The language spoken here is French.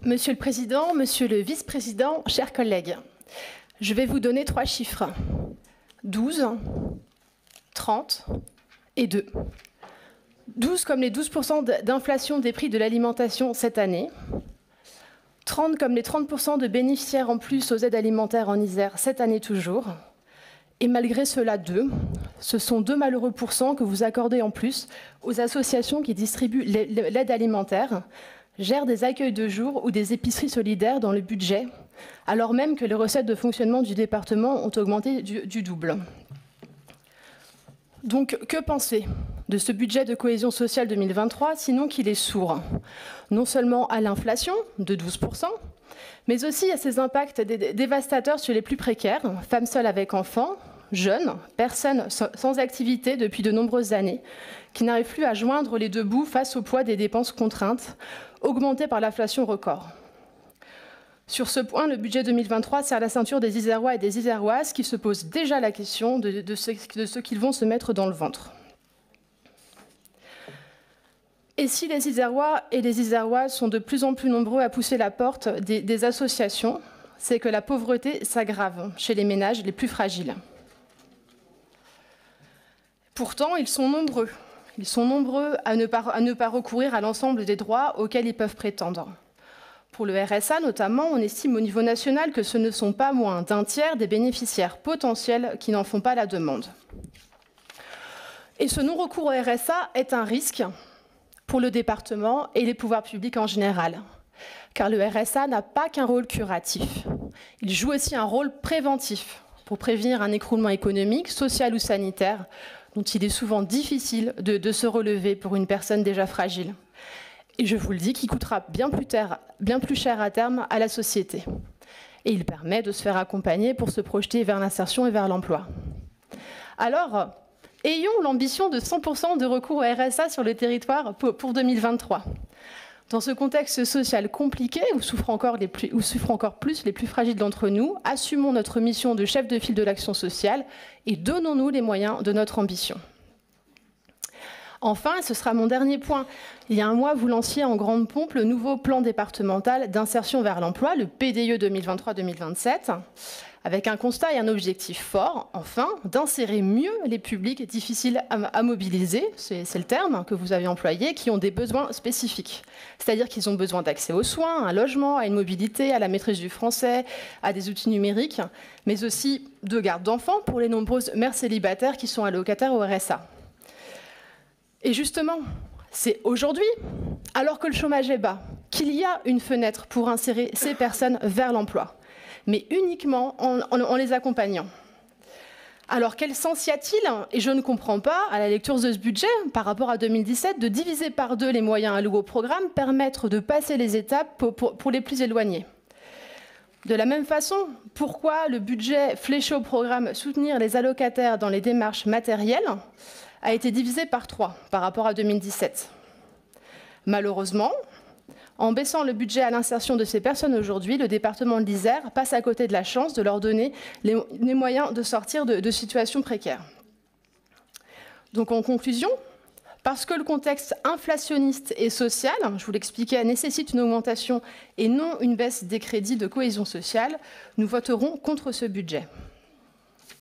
Monsieur le Président, Monsieur le Vice-président, chers collègues, je vais vous donner 3 chiffres. 12, 30 et 2. 12 comme les 12% d'inflation des prix de l'alimentation cette année. 30 comme les 30% de bénéficiaires en plus aux aides alimentaires en Isère cette année toujours. Et malgré cela, 2. Ce sont 2 malheureux pourcents que vous accordez en plus aux associations qui distribuent l'aide alimentaire, gèrent des accueils de jour ou des épiceries solidaires dans le budget, alors même que les recettes de fonctionnement du département ont augmenté du double. Donc, que penser de ce budget de cohésion sociale 2023, sinon qu'il est sourd, non seulement à l'inflation de 12%, mais aussi à ses impacts dévastateurs sur les plus précaires, femmes seules avec enfants, jeunes, personnes sans activité depuis de nombreuses années, qui n'arrivent plus à joindre les deux bouts face au poids des dépenses contraintes, augmentées par l'inflation record. Sur ce point, le budget 2023 serre la ceinture des Isérois et des Iséroises qui se posent déjà la question de ce qu'ils vont se mettre dans le ventre. Et si les Isérois et les Iséroises sont de plus en plus nombreux à pousser la porte des associations, c'est que la pauvreté s'aggrave chez les ménages les plus fragiles. Pourtant, ils sont nombreux. Ils sont nombreux à ne pas recourir à l'ensemble des droits auxquels ils peuvent prétendre. Pour le RSA notamment, on estime au niveau national que ce ne sont pas moins d'un tiers des bénéficiaires potentiels qui n'en font pas la demande. Et ce non-recours au RSA est un risque pour le département et les pouvoirs publics en général, car le RSA n'a pas qu'un rôle curatif. Il joue aussi un rôle préventif pour prévenir un écroulement économique, social ou sanitaire dont il est souvent difficile de se relever pour une personne déjà fragile. Et je vous le dis, qui coûtera bien plus cher à terme à la société. Et il permet de se faire accompagner pour se projeter vers l'insertion et vers l'emploi. Alors, ayons l'ambition de 100% de recours au RSA sur le territoire pour 2023. Dans ce contexte social compliqué, où souffrent encore plus les plus fragiles d'entre nous, assumons notre mission de chef de file de l'action sociale et donnons-nous les moyens de notre ambition. Enfin, et ce sera mon dernier point, il y a un mois, vous lanciez en grande pompe le nouveau plan départemental d'insertion vers l'emploi, le PDIE 2023-2027, avec un constat et un objectif fort, enfin, d'insérer mieux les publics difficiles à mobiliser, c'est le terme que vous avez employé, qui ont des besoins spécifiques. C'est-à-dire qu'ils ont besoin d'accès aux soins, à un logement, à une mobilité, à la maîtrise du français, à des outils numériques, mais aussi de garde d'enfants pour les nombreuses mères célibataires qui sont allocataires au RSA. Et justement, c'est aujourd'hui, alors que le chômage est bas, qu'il y a une fenêtre pour insérer ces personnes vers l'emploi, mais uniquement en les accompagnant. Alors quel sens y a-t-il, et je ne comprends pas, à la lecture de ce budget, par rapport à 2017, de diviser par 2 les moyens alloués au programme, permettre de passer les étapes pour les plus éloignés. De la même façon, pourquoi le budget fléché au programme soutenir les allocataires dans les démarches matérielles a été divisé par 3 par rapport à 2017. Malheureusement, en baissant le budget à l'insertion de ces personnes aujourd'hui, le département de l'Isère passe à côté de la chance de leur donner les moyens de sortir de situations précaires. Donc en conclusion, parce que le contexte inflationniste et social, je vous l'expliquais, nécessite une augmentation et non une baisse des crédits de cohésion sociale, nous voterons contre ce budget.